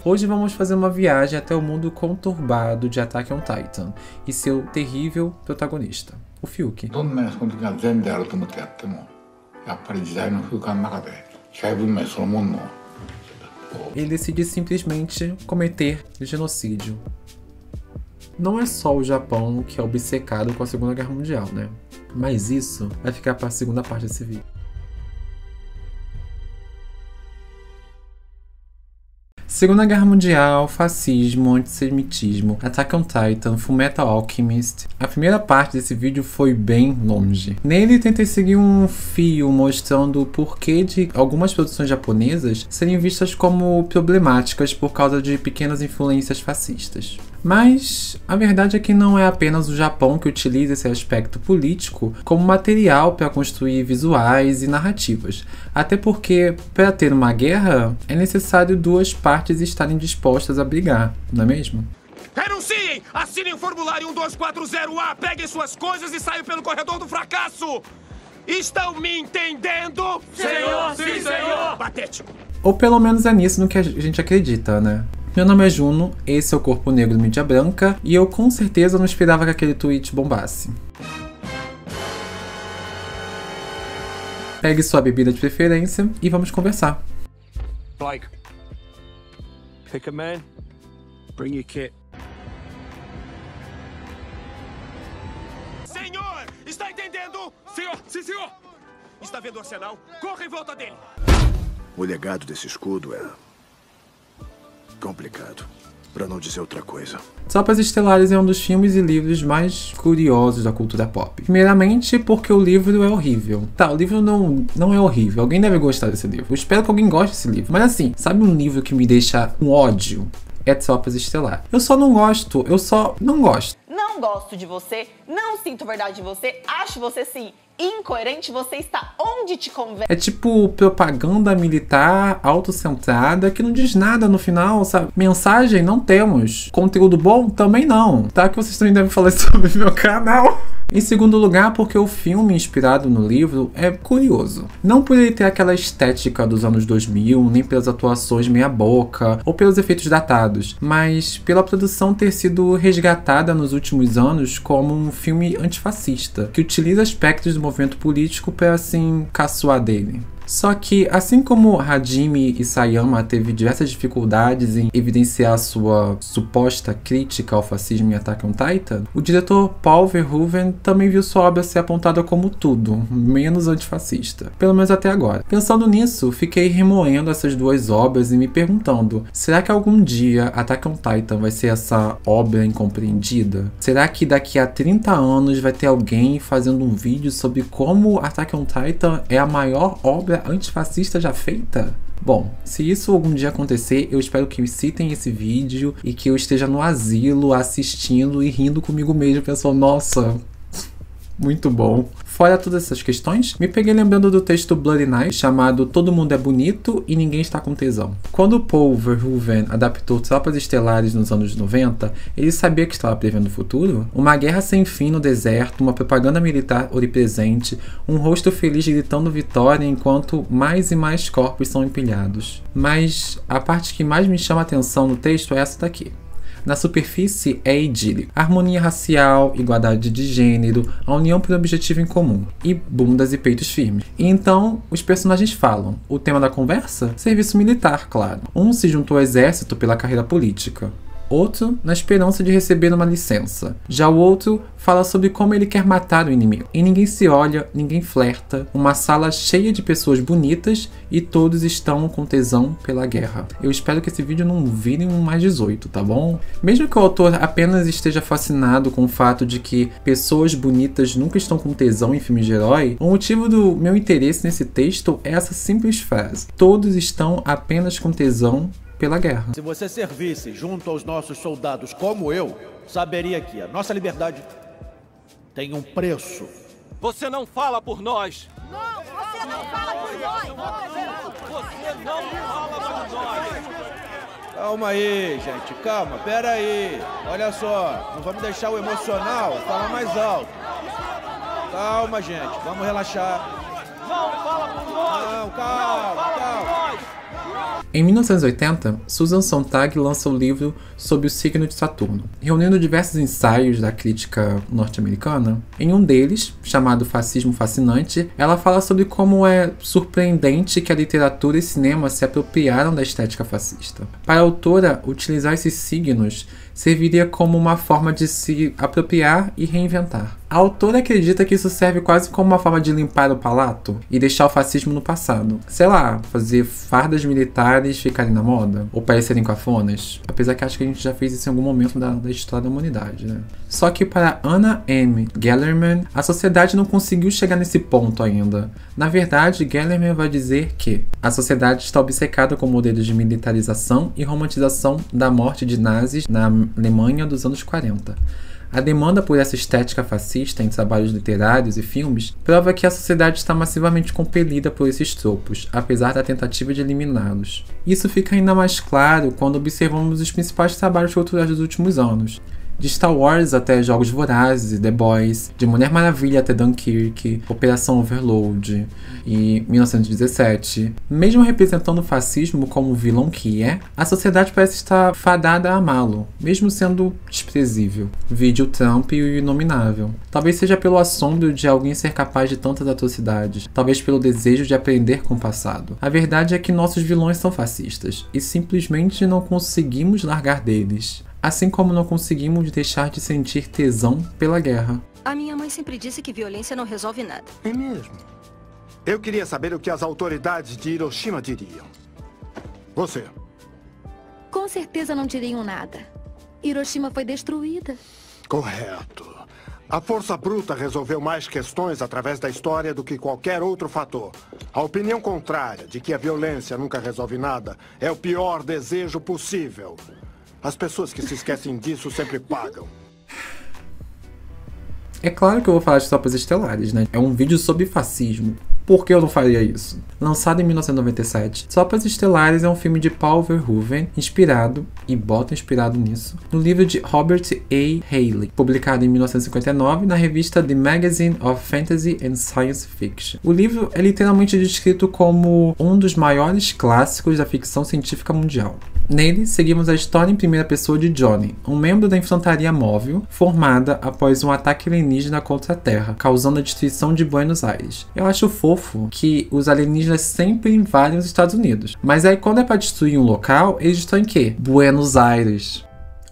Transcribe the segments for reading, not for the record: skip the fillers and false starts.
Hoje vamos fazer uma viagem até o mundo conturbado de Attack on Titan e seu terrível protagonista, o Fiuk. Ele decide simplesmente cometer genocídio. Não é só o Japão que é obcecado com a Segunda Guerra Mundial, né? Mas isso vai ficar para a segunda parte desse vídeo. Segunda Guerra Mundial, fascismo, antissemitismo, Attack on Titan, Fullmetal Alchemist. A primeira parte desse vídeo foi bem longe. Nele tentei seguir um fio mostrando o porquê de algumas produções japonesas serem vistas como problemáticas por causa de pequenas influências fascistas. Mas a verdade é que não é apenas o Japão que utiliza esse aspecto político como material para construir visuais e narrativas. Até porque, para ter uma guerra, é necessário duas partes estarem dispostas a brigar, não é mesmo? Renunciem! Assinem o formulário 1240A, peguem suas coisas e saiam pelo corredor do fracasso! Estão me entendendo? Senhor, sim, senhor! Patético! Ou pelo menos é nisso no que a gente acredita, né? Meu nome é Juno, esse é o Corpo Negro Mídia Branca, e eu com certeza não esperava que aquele tweet bombasse. Pegue sua bebida de preferência e vamos conversar. Blake, pick a man, bring your kit. Senhor, está entendendo? Senhor, sim, senhor! Está vendo o arsenal? Corra em volta dele! O legado desse escudo é complicado, pra não dizer outra coisa. Tropas Estelares é um dos filmes e livros mais curiosos da cultura pop. Primeiramente porque o livro é horrível. Tá, o livro não é horrível. Alguém deve gostar desse livro. Eu espero que alguém goste desse livro. Mas assim, sabe um livro que me deixa com ódio? É Tropas Estelar. Eu só não gosto. Não gosto de você, não sinto verdade de você, acho você sim incoerente, você está onde te convém. É tipo propaganda militar autocentrada que não diz nada no final, sabe? Mensagem não temos. Conteúdo bom também não. Tá que vocês também devem falar sobre meu canal. Em segundo lugar, porque o filme inspirado no livro é curioso. Não por ele ter aquela estética dos anos 2000, nem pelas atuações meia boca, ou pelos efeitos datados, mas pela produção ter sido resgatada nos últimos anos como um filme antifascista, que utiliza aspectos do movimento político para, assim, caçoar dele. Só que, assim como Hajime Isayama teve diversas dificuldades em evidenciar sua suposta crítica ao fascismo em Attack on Titan, o diretor Paul Verhoeven também viu sua obra ser apontada como tudo, menos antifascista. Pelo menos até agora. Pensando nisso, fiquei remoendo essas duas obras e me perguntando, será que algum dia Attack on Titan vai ser essa obra incompreendida? Será que daqui a 30 anos vai ter alguém fazendo um vídeo sobre como Attack on Titan é a maior obra antifascista já feita? Bom, se isso algum dia acontecer, eu espero que citem esse vídeo e que eu esteja no asilo assistindo e rindo comigo mesmo, pensando, nossa, muito bom. Fora todas essas questões, me peguei lembrando do texto Bloody Night, chamado Todo Mundo é Bonito e Ninguém Está com Tesão. Quando Paul Verhoeven adaptou Tropas Estelares nos anos 90, ele sabia que estava prevendo o futuro? Uma guerra sem fim no deserto, uma propaganda militar onipresente, um rosto feliz gritando vitória enquanto mais e mais corpos são empilhados. Mas a parte que mais me chama a atenção no texto é essa daqui. Na superfície é idílico. Harmonia racial, igualdade de gênero, a união por um objetivo em comum. E bundas e peitos firmes. E então, os personagens falam. O tema da conversa? Serviço militar, claro. Um se juntou ao exército pela carreira política. Outro na esperança de receber uma licença. Já o outro fala sobre como ele quer matar o inimigo. E ninguém se olha, ninguém flerta. Uma sala cheia de pessoas bonitas e todos estão com tesão pela guerra. Eu espero que esse vídeo não vire um mais 18, tá bom? Mesmo que o autor apenas esteja fascinado com o fato de que pessoas bonitas nunca estão com tesão em filmes de herói, o motivo do meu interesse nesse texto é essa simples frase. Todos estão apenas com tesão pela guerra. Se você servisse junto aos nossos soldados como eu, saberia que a nossa liberdade tem um preço. Você não fala por nós! Não, você não fala por nós! Você não fala por nós! Calma aí, gente, calma, pera aí. Olha só, não vamos deixar o emocional falar mais alto. Calma, gente, vamos relaxar. Não fala por nós! Não, calma, calma. Em 1980, Susan Sontag lança o livro Sob o Signo de Saturno, reunindo diversos ensaios da crítica norte-americana. Em um deles, chamado Fascismo Fascinante, ela fala sobre como é surpreendente que a literatura e cinema se apropriaram da estética fascista. Para a autora, utilizar esses signos serviria como uma forma de se apropriar e reinventar. A autora acredita que isso serve quase como uma forma de limpar o palato e deixar o fascismo no passado. Sei lá, fazer fardas militares ficarem na moda ou parecerem cafonas. Apesar que acho que a gente já fez isso em algum momento da história da humanidade, né? Só que para Anna M. Gellerman, a sociedade não conseguiu chegar nesse ponto ainda. Na verdade, Gellerman vai dizer que a sociedade está obcecada com modelos de militarização e romantização da morte de nazis na Alemanha dos anos 40. A demanda por essa estética fascista em trabalhos literários e filmes prova que a sociedade está massivamente compelida por esses tropos, apesar da tentativa de eliminá-los. Isso fica ainda mais claro quando observamos os principais trabalhos culturais dos últimos anos. De Star Wars até Jogos Vorazes e The Boys, de Mulher Maravilha até Dunkirk, Operação Overlord e 1917. Mesmo representando o fascismo como o vilão que é, a sociedade parece estar fadada a amá-lo, mesmo sendo desprezível. Vide o Trump e o Inominável. Talvez seja pelo assombro de alguém ser capaz de tantas atrocidades, talvez pelo desejo de aprender com o passado. A verdade é que nossos vilões são fascistas, e simplesmente não conseguimos largar deles. Assim como não conseguimos deixar de sentir tesão pela guerra. A minha mãe sempre disse que violência não resolve nada. É mesmo? Eu queria saber o que as autoridades de Hiroshima diriam. Você? Com certeza não diriam nada. Hiroshima foi destruída. Correto. A força bruta resolveu mais questões através da história do que qualquer outro fator. A opinião contrária, de que a violência nunca resolve nada, é o pior desejo possível. As pessoas que se esquecem disso sempre pagam. É claro que eu vou falar de Tropas Estelares, né? É um vídeo sobre fascismo. Por que eu não faria isso? Lançado em 1997, Tropas Estelares é um filme de Paul Verhoeven, inspirado nisso, no livro de Robert A. Halley, publicado em 1959 na revista The Magazine of Fantasy and Science Fiction. O livro é literalmente descrito como um dos maiores clássicos da ficção científica mundial. Nele, seguimos a história em primeira pessoa de Johnny, um membro da infantaria móvel formada após um ataque alienígena contra a Terra, causando a destruição de Buenos Aires. Eu acho fofo que os alienígenas sempre invadem os Estados Unidos, mas aí quando é pra destruir um local, eles estão em quê? Buenos Aires.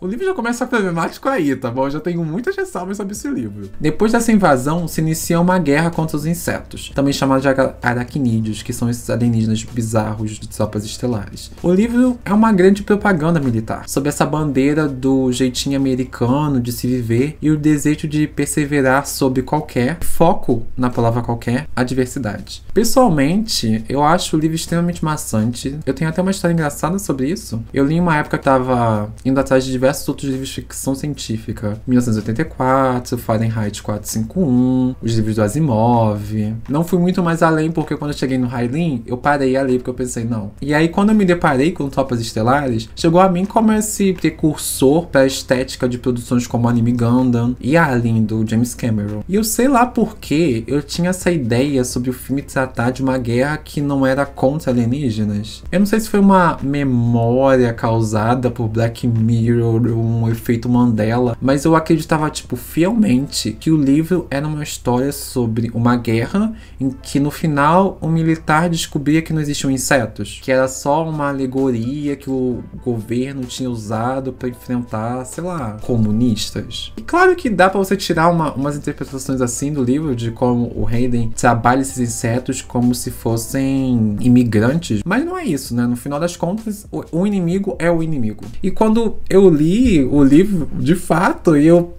O livro já começa problemático aí, tá bom? Eu já tenho muitas ressalvas sobre esse livro. Depois dessa invasão, se inicia uma guerra contra os insetos, também chamados de aracnídeos, que são esses alienígenas bizarros de Tropas Estelares. O livro é uma grande propaganda militar, sob essa bandeira do jeitinho americano de se viver e o desejo de perseverar sobre qualquer, foco na palavra qualquer, adversidade. Pessoalmente, eu acho o livro extremamente maçante. Eu tenho até uma história engraçada sobre isso. Eu li em uma época que tava indo atrás de diversos outros livros de ficção científica. 1984, Fahrenheit 451, os livros do Asimov. Não fui muito mais além porque quando eu cheguei no Highlander, eu parei a ler porque eu pensei, não. E aí quando eu me deparei com Tropas Estelares, chegou a mim como esse precursor para a estética de produções como Anime Gundam e Alien, do James Cameron. E eu sei lá por que eu tinha essa ideia sobre o filme tratar de uma guerra que não era contra alienígenas. Eu não sei se foi uma memória causada por Black Mirror, um efeito Mandela, mas eu acreditava, fielmente que o livro era uma história sobre uma guerra em que no final o militar descobria que não existiam insetos, que era só uma alegoria que o governo tinha usado para enfrentar, sei lá, comunistas. E claro que dá para você tirar umas interpretações assim do livro, de como o Hayden trabalha esses insetos como se fossem imigrantes, mas não é isso, né? No final das contas, o inimigo é o inimigo. E quando eu li o livro, de fato, e eu,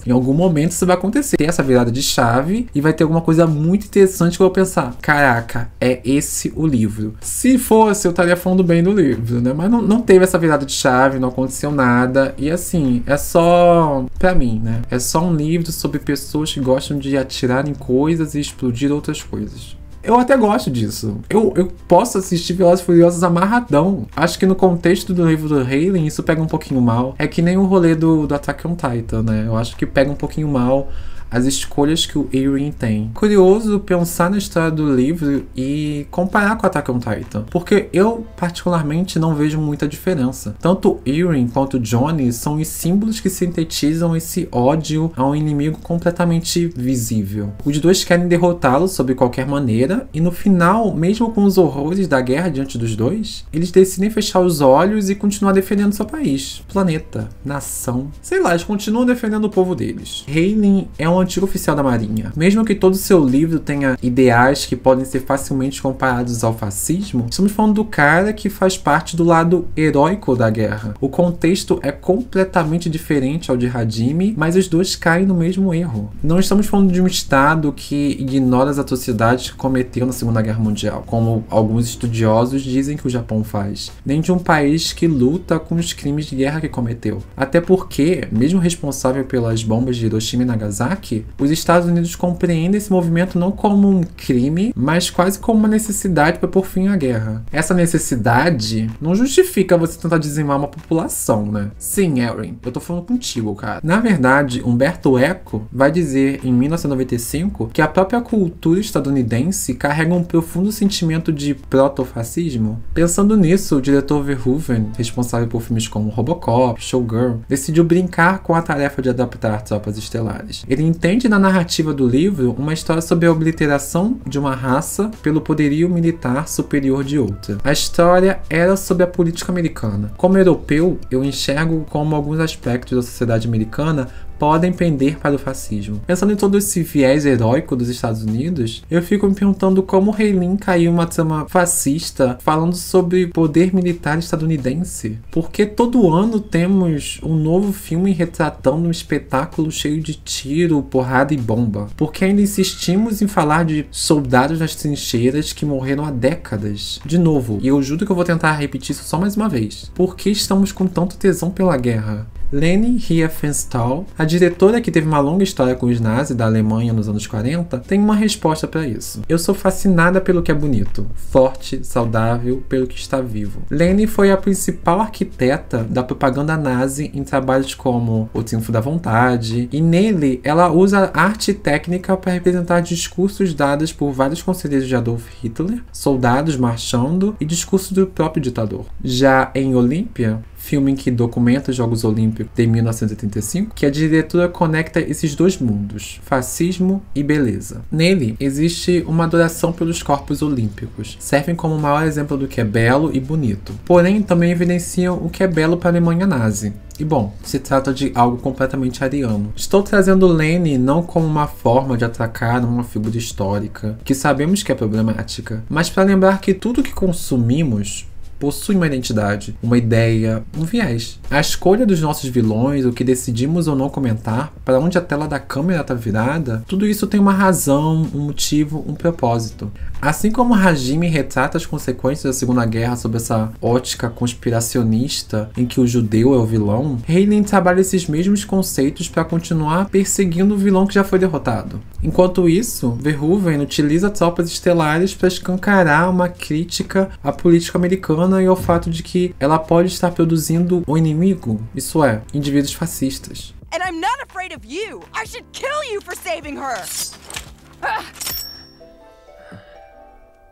em algum momento isso vai acontecer. Tem essa virada de chave e vai ter alguma coisa muito interessante que eu vou pensar, caraca, é esse o livro. Se fosse, eu estaria falando bem do livro, né? Mas não teve essa virada de chave, não aconteceu nada. E assim, é só, pra mim, né? É só um livro sobre pessoas que gostam de atirar em coisas e explodir outras coisas. Eu até gosto disso. Eu posso assistir Velozes e Furiosos amarradão. Acho que no contexto do livro do Halen, isso pega um pouquinho mal. É que nem o rolê do Attack on Titan, né? Eu acho que pega um pouquinho mal as escolhas que o Eren tem. Curioso pensar na história do livro e comparar com Attack on Titan, porque eu particularmente não vejo muita diferença. Tanto Eren quanto Johnny são os símbolos que sintetizam esse ódio a um inimigo completamente visível. Os dois querem derrotá-lo sob qualquer maneira e no final, mesmo com os horrores da guerra diante dos dois, eles decidem fechar os olhos e continuar defendendo seu país, planeta, nação. Sei lá, eles continuam defendendo o povo deles. Haylen é um antigo oficial da Marinha. Mesmo que todo seu livro tenha ideais que podem ser facilmente comparados ao fascismo, estamos falando do cara que faz parte do lado heróico da guerra. O contexto é completamente diferente ao de Hajime, mas os dois caem no mesmo erro. Não estamos falando de um estado que ignora as atrocidades que cometeu na Segunda Guerra Mundial, como alguns estudiosos dizem que o Japão faz, nem de um país que luta com os crimes de guerra que cometeu. Até porque, mesmo responsável pelas bombas de Hiroshima e Nagasaki, os Estados Unidos compreendem esse movimento não como um crime, mas quase como uma necessidade para pôr fim à guerra. Essa necessidade não justifica você tentar dizimar uma população, né? Sim, Eren, eu tô falando contigo, cara. Na verdade, Umberto Eco vai dizer em 1995 que a própria cultura estadunidense carrega um profundo sentimento de proto-fascismo. Pensando nisso, o diretor Verhoeven, responsável por filmes como Robocop, Showgirl, decidiu brincar com a tarefa de adaptar Tropas Estelares. Ele entende na narrativa do livro uma história sobre a obliteração de uma raça pelo poderio militar superior de outra. A história era sobre a política americana. Como europeu, eu enxergo como alguns aspectos da sociedade americana podem pender para o fascismo. Pensando em todo esse viés heróico dos Estados Unidos, eu fico me perguntando como Haylen caiu em uma trama fascista falando sobre poder militar estadunidense. Porque todo ano temos um novo filme retratando um espetáculo cheio de tiro, porrada e bomba. Porque ainda insistimos em falar de soldados nas trincheiras que morreram há décadas. De novo, e eu juro que eu vou tentar repetir isso só mais uma vez. Por que estamos com tanto tesão pela guerra? Leni Riefenstahl, a diretora que teve uma longa história com os nazis da Alemanha nos anos 40, tem uma resposta para isso. Eu sou fascinada pelo que é bonito, forte, saudável, pelo que está vivo. Leni foi a principal arquiteta da propaganda nazi em trabalhos como O Triunfo da Vontade, e nele ela usa arte e técnica para representar discursos dados por vários conselheiros de Adolf Hitler, soldados marchando e discursos do próprio ditador. Já em Olímpia, filme que documenta os Jogos Olímpicos de 1985, que a diretora conecta esses dois mundos, fascismo e beleza. Nele, existe uma adoração pelos corpos olímpicos. Servem como o maior exemplo do que é belo e bonito. Porém, também evidenciam o que é belo para a Alemanha nazi. E bom, se trata de algo completamente ariano. Estou trazendo Leni não como uma forma de atacar uma figura histórica, que sabemos que é problemática, mas para lembrar que tudo que consumimos possui uma identidade, uma ideia, um viés. A escolha dos nossos vilões, o que decidimos ou não comentar, para onde a tela da câmera está virada, tudo isso tem uma razão, um motivo, um propósito. Assim como Hajime retrata as consequências da Segunda Guerra sob essa ótica conspiracionista em que o judeu é o vilão, Haylen trabalha esses mesmos conceitos para continuar perseguindo o vilão que já foi derrotado. Enquanto isso, Verhoeven utiliza Tropas Estelares para escancarar uma crítica à política americana e ao fato de que ela pode estar produzindo um inimigo, isso é, indivíduos fascistas. And I'm not afraid of you. I should kill you for saving her.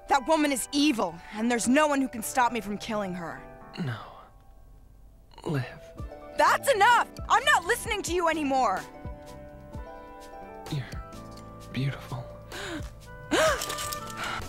That woman is evil, and there's no one who can stop me from killing her. No. Liv. That's enough! I'm not listening to you anymore! You're beautiful.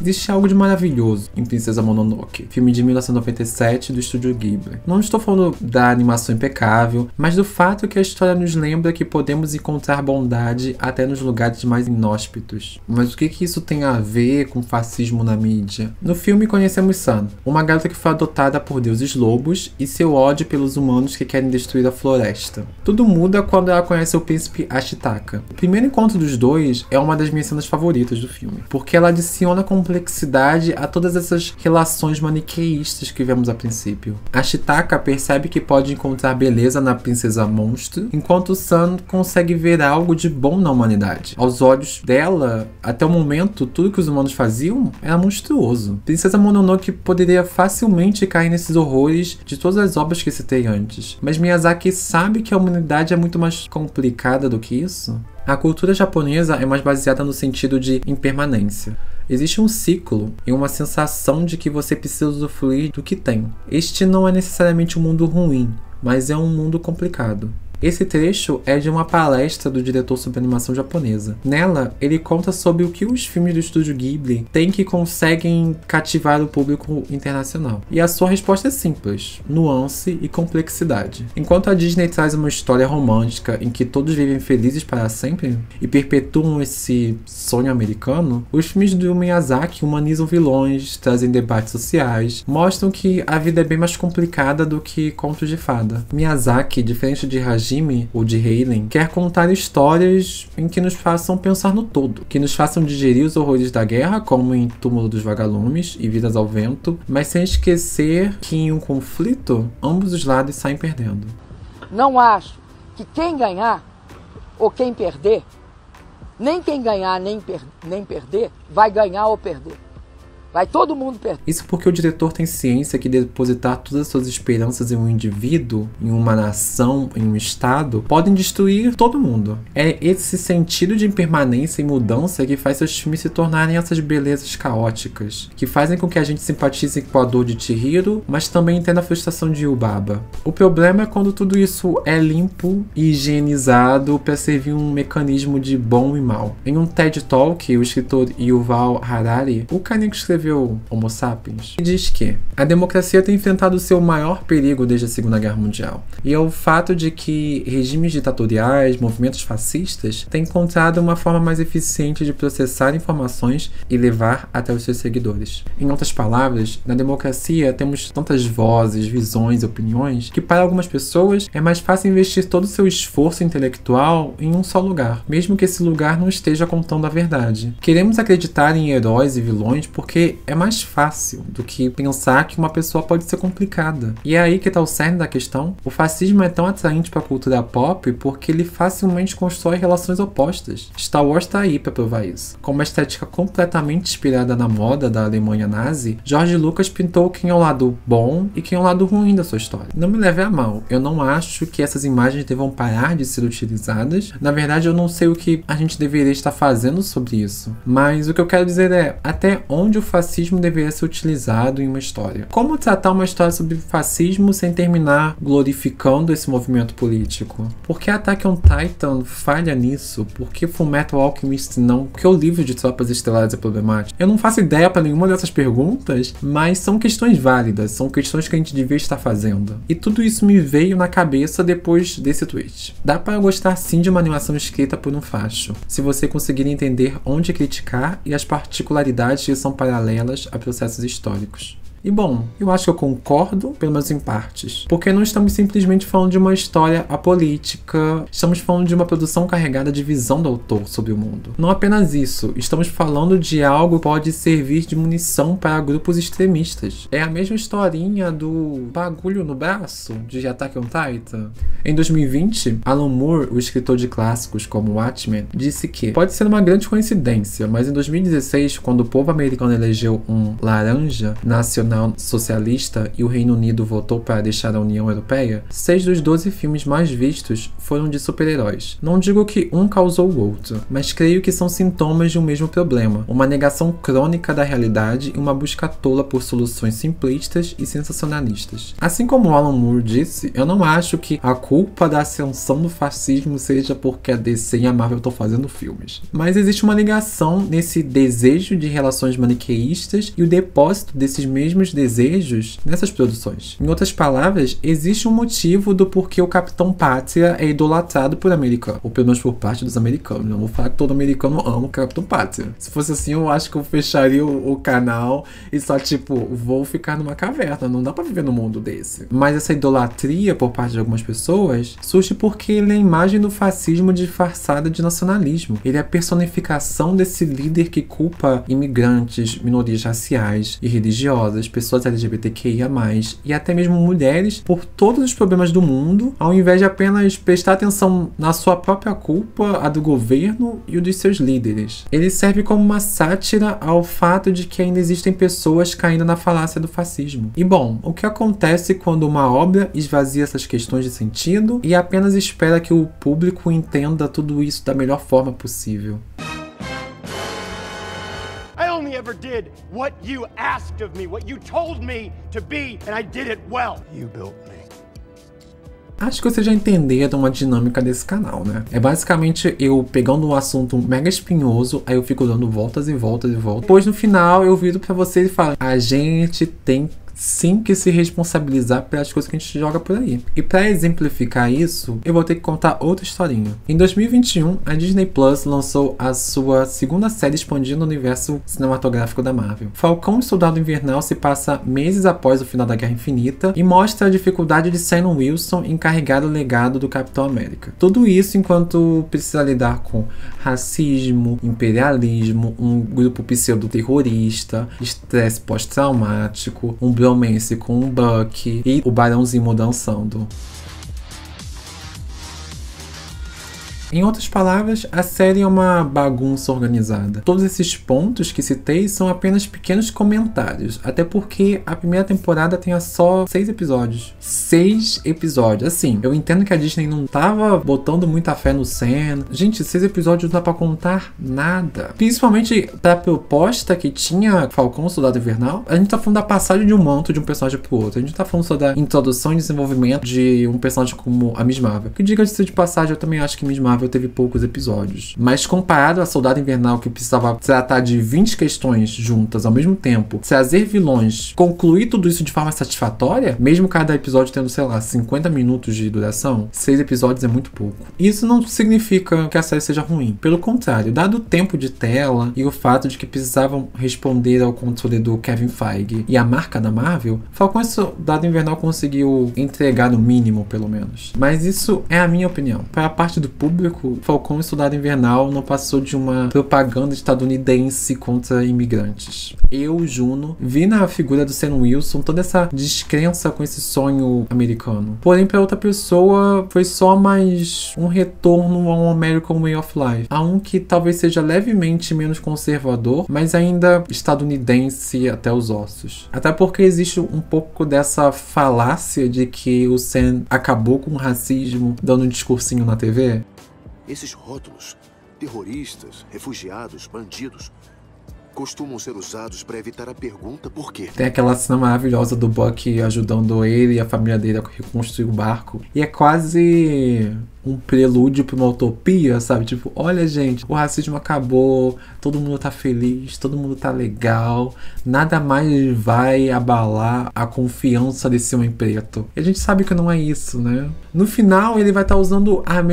Existe algo de maravilhoso em Princesa Mononoke, filme de 1997 do estúdio Ghibli. Não estou falando da animação impecável, mas do fato que a história nos lembra que podemos encontrar bondade até nos lugares mais inóspitos. Mas o que isso tem a ver com fascismo na mídia? No filme conhecemos San, uma garota que foi adotada por deuses lobos e seu ódio pelos humanos que querem destruir a floresta. Tudo muda quando ela conhece o príncipe Ashitaka. O primeiro encontro dos dois é uma das minhas cenas favoritas do filme, porque ela adiciona complexidade a todas essas relações maniqueístas que vemos a princípio. A Chitaka percebe que pode encontrar beleza na princesa monstro, enquanto Sun consegue ver algo de bom na humanidade. Aos olhos dela, até o momento, tudo que os humanos faziam era monstruoso. Princesa Mononoke poderia facilmente cair nesses horrores de todas as obras que citei antes, mas Miyazaki sabe que a humanidade é muito mais complicada do que isso. A cultura japonesa é mais baseada no sentido de impermanência. Existe um ciclo e uma sensação de que você precisa usufruir do que tem. Este não é necessariamente um mundo ruim, mas é um mundo complicado. Esse trecho é de uma palestra do diretor sobre animação japonesa. Nela, ele conta sobre o que os filmes do estúdio Ghibli têm que conseguem cativar o público internacional. E a sua resposta é simples: nuance e complexidade. Enquanto a Disney traz uma história romântica em que todos vivem felizes para sempre e perpetuam esse sonho americano, os filmes do Miyazaki humanizam vilões, trazem debates sociais, mostram que a vida é bem mais complicada do que contos de fada. Miyazaki, diferente de Hajime ou de Heilen, quer contar histórias em que nos façam pensar no todo, que nos façam digerir os horrores da guerra, como em Túmulo dos Vagalumes e Vidas ao Vento, mas sem esquecer que em um conflito, ambos os lados saem perdendo. Não acho que quem ganhar ou quem perder, nem quem ganhar nem perder, vai ganhar ou perder. Vai todo mundo perder. Isso porque o diretor tem ciência que depositar todas as suas esperanças em um indivíduo, em uma nação, em um estado, podem destruir todo mundo. É esse sentido de impermanência e mudança que faz seus filmes se tornarem essas belezas caóticas, que fazem com que a gente simpatize com a dor de Chihiro, mas também entenda a frustração de Yubaba. O problema é quando tudo isso é limpo e higienizado para servir um mecanismo de bom e mal. Em um TED Talk, o escritor Yuval Harari, o carinha que escreveu Homo Sapiens, diz que a democracia tem enfrentado o seu maior perigo desde a Segunda Guerra Mundial. E é o fato de que regimes ditatoriais, movimentos fascistas, têm encontrado uma forma mais eficiente de processar informações e levar até os seus seguidores. Em outras palavras, na democracia temos tantas vozes, visões e opiniões que para algumas pessoas é mais fácil investir todo o seu esforço intelectual em um só lugar, mesmo que esse lugar não esteja contando a verdade. Queremos acreditar em heróis e vilões porque é mais fácil do que pensar que uma pessoa pode ser complicada. E é aí que está o cerne da questão. O fascismo é tão atraente para a cultura pop porque ele facilmente constrói relações opostas. Star Wars está aí para provar isso. Com uma estética completamente inspirada na moda da Alemanha nazi, George Lucas pintou quem é o lado bom e quem é o lado ruim da sua história. Não me leve a mal, eu não acho que essas imagens devam parar de ser utilizadas. Na verdade, eu não sei o que a gente deveria estar fazendo sobre isso. Mas o que eu quero dizer é até onde o fascismo deveria ser utilizado em uma história. Como tratar uma história sobre fascismo sem terminar glorificando esse movimento político? Por que Attack on Titan falha nisso? Por que Fullmetal Alchemist não? Por que o livro de Tropas Estelares é problemático? Eu não faço ideia para nenhuma dessas perguntas, mas são questões válidas, são questões que a gente devia estar fazendo. E tudo isso me veio na cabeça depois desse tweet. Dá para gostar sim de uma animação escrita por um facho, se você conseguir entender onde criticar e as particularidades que são paralelas a processos históricos. E bom, eu acho que eu concordo, pelo menos em partes, porque não estamos simplesmente falando de uma história apolítica, estamos falando de uma produção carregada de visão do autor sobre o mundo. Não apenas isso, estamos falando de algo que pode servir de munição para grupos extremistas. É a mesma historinha do bagulho no braço de Attack on Titan. Em 2020, Alan Moore, o escritor de clássicos como Watchmen, disse que pode ser uma grande coincidência, mas em 2016, quando o povo americano elegeu um laranja nacional socialista e o Reino Unido votou para deixar a União Europeia, 6 dos 12 filmes mais vistos foram de super-heróis. Não digo que um causou o outro, mas creio que são sintomas de um mesmo problema, uma negação crônica da realidade e uma busca tola por soluções simplistas e sensacionalistas. Assim como Alan Moore disse, eu não acho que a culpa da ascensão do fascismo seja porque a DC e a Marvel estão fazendo filmes. Mas existe uma ligação nesse desejo de relações maniqueístas e o depósito desses mesmos mesmos desejos nessas produções. Em outras palavras, existe um motivo do porquê o Capitão Pátria é idolatrado por americanos, ou pelo menos por parte dos americanos. Não vou falar que todo americano ama o Capitão Pátria. Se fosse assim, eu acho que eu fecharia o canal e só tipo, vou ficar numa caverna, não dá pra viver num mundo desse. Mas essa idolatria por parte de algumas pessoas surge porque ele é a imagem do fascismo disfarçada de nacionalismo. Ele é a personificação desse líder que culpa imigrantes, minorias raciais e religiosas, pessoas LGBTQIA+, e até mesmo mulheres por todos os problemas do mundo, ao invés de apenas prestar atenção na sua própria culpa, a do governo e o dos seus líderes. Ele serve como uma sátira ao fato de que ainda existem pessoas caindo na falácia do fascismo. E bom, o que acontece quando uma obra esvazia essas questões de sentido e apenas espera que o público entenda tudo isso da melhor forma possível? I only ever did what you asked of me, what you told me to be, and I did it well. You built me. Acho que vocês já entenderam a dinâmica desse canal, né? É basicamente eu pegando um assunto mega espinhoso, aí eu fico dando voltas e voltas e voltas. Depois no final eu viro pra vocês e falo: a gente tem sim que se responsabilizar pelas coisas que a gente joga por aí. E para exemplificar isso, eu vou ter que contar outra historinha. Em 2021, a Disney Plus lançou a sua segunda série expandindo o universo cinematográfico da Marvel. Falcão e Soldado Invernal se passa meses após o final da Guerra Infinita e mostra a dificuldade de Sam Wilson em carregar o legado do Capitão América. Tudo isso enquanto precisa lidar com racismo, imperialismo, um grupo pseudo-terrorista, estresse pós-traumático, um bromance com o Bucky e o Barão Zemo dançando. Em outras palavras, a série é uma bagunça organizada. Todos esses pontos que citei são apenas pequenos comentários, até porque a primeira temporada tem só 6 episódios. 6 episódios. Assim, eu entendo que a Disney não tava botando muita fé no Sam. Gente, 6 episódios não dá pra contar nada. Principalmente pra proposta que tinha Falcão, Soldado Invernal. A gente tá falando da passagem de um manto de um personagem pro outro. A gente tá falando só da introdução e desenvolvimento de um personagem como a Miss Marvel. Que diga-se de passagem, eu também acho que Miss Marvel teve poucos episódios. Mas comparado a Soldado Invernal, que precisava tratar de 20 questões juntas ao mesmo tempo, trazer vilões, concluir tudo isso de forma satisfatória, mesmo cada episódio tendo, sei lá, 50 minutos de duração, 6 episódios é muito pouco. Isso não significa que a série seja ruim. Pelo contrário, dado o tempo de tela e o fato de que precisavam responder ao controle do Kevin Feige e a marca da Marvel, Falcão e Soldado Invernal conseguiu entregar no mínimo, pelo menos. Mas isso é a minha opinião. Para a parte do público, Falcão e Soldado Invernal não passou de uma propaganda estadunidense contra imigrantes. Eu, Juno, vi na figura do Sam Wilson toda essa descrença com esse sonho americano. Porém, para outra pessoa, foi só mais um retorno a um American Way of Life. A um que talvez seja levemente menos conservador, mas ainda estadunidense até os ossos. Até porque existe um pouco dessa falácia de que o Sam acabou com o racismo dando um discursinho na TV. Esses rótulos, terroristas, refugiados, bandidos, costumam ser usados para evitar a pergunta por quê. Tem aquela cena maravilhosa do Bucky ajudando ele e a família dele a reconstruir o barco. E é quase um prelúdio pra uma utopia, sabe? Tipo, olha, gente, o racismo acabou, todo mundo tá feliz, todo mundo tá legal, nada mais vai abalar a confiança desse homem preto. E a gente sabe que não é isso, né? No final, ele vai estar usando as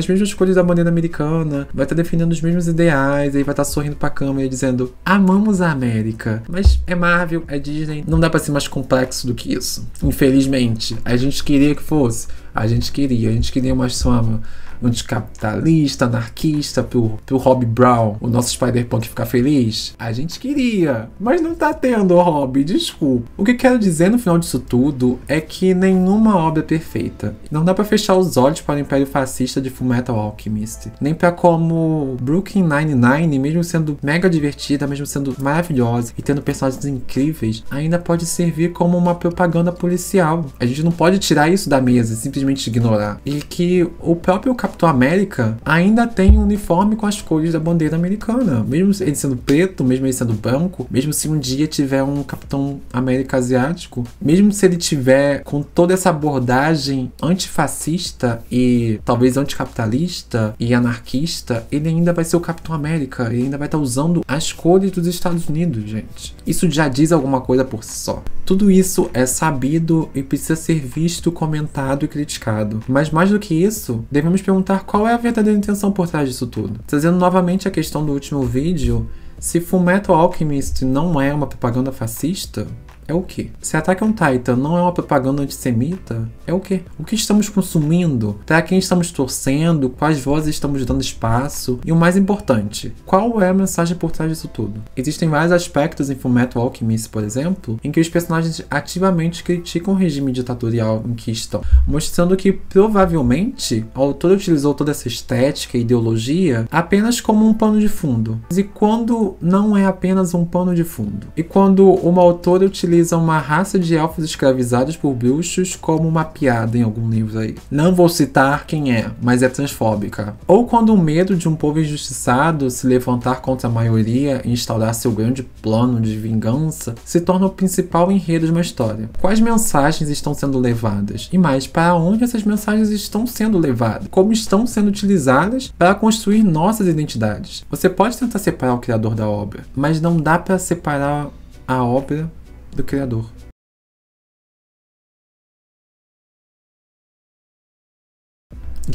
mesmas cores da bandeira americana, vai estar defendendo os mesmos ideais, aí vai estar sorrindo pra câmera e dizendo: amamos a América. Mas é Marvel, é Disney, não dá pra ser mais complexo do que isso. Infelizmente, a gente queria que fosse. A gente queria uma chama anticapitalista, anarquista, pro Rob Brown, o nosso Spider-Punk, ficar feliz. A gente queria, mas não tá tendo, Rob, desculpa. O que quero dizer no final disso tudo é que nenhuma obra é perfeita. Não dá pra fechar os olhos para o Império Fascista de Fullmetal Alchemist, nem pra como Brooklyn Nine-Nine, mesmo sendo mega divertida, mesmo sendo maravilhosa e tendo personagens incríveis, ainda pode servir como uma propaganda policial. A gente não pode tirar isso da mesa e simplesmente ignorar. E que o próprio Capitão Capitão América ainda tem um uniforme com as cores da bandeira americana. Mesmo ele sendo preto, mesmo ele sendo branco, mesmo se um dia tiver um Capitão América asiático, mesmo se ele tiver com toda essa abordagem antifascista e talvez anticapitalista e anarquista, ele ainda vai ser o Capitão América, ele ainda vai estar usando as cores dos Estados Unidos, gente. Isso já diz alguma coisa por si só. Tudo isso é sabido e precisa ser visto, comentado e criticado. Mas mais do que isso, devemos perguntar qual é a verdadeira intenção por trás disso tudo. Trazendo novamente a questão do último vídeo, se Fullmetal Alchemist não é uma propaganda fascista, é o quê? Se Attack on Titan não é uma propaganda antissemita, é o quê? O que estamos consumindo? Para quem estamos torcendo? Quais vozes estamos dando espaço? E o mais importante, qual é a mensagem por trás disso tudo? Existem vários aspectos em Fullmetal Alchemist, por exemplo, em que os personagens ativamente criticam o regime ditatorial em que estão, mostrando que provavelmente o autor utilizou toda essa estética e ideologia apenas como um pano de fundo. E quando não é apenas um pano de fundo? E quando uma autora utiliza uma raça de elfos escravizados por bruxos como uma piada em algum livro aí. Não vou citar quem é, mas é transfóbica. Ou quando o medo de um povo injustiçado se levantar contra a maioria e instaurar seu grande plano de vingança se torna o principal enredo de uma história. Quais mensagens estão sendo levadas? E mais, para onde essas mensagens estão sendo levadas? Como estão sendo utilizadas para construir nossas identidades? Você pode tentar separar o criador da obra, mas não dá para separar a obra do criador.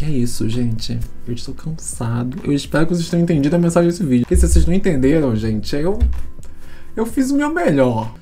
E é isso, gente. Eu estou cansado. Eu espero que vocês tenham entendido a mensagem desse vídeo. Porque se vocês não entenderam, gente, eu fiz o meu melhor.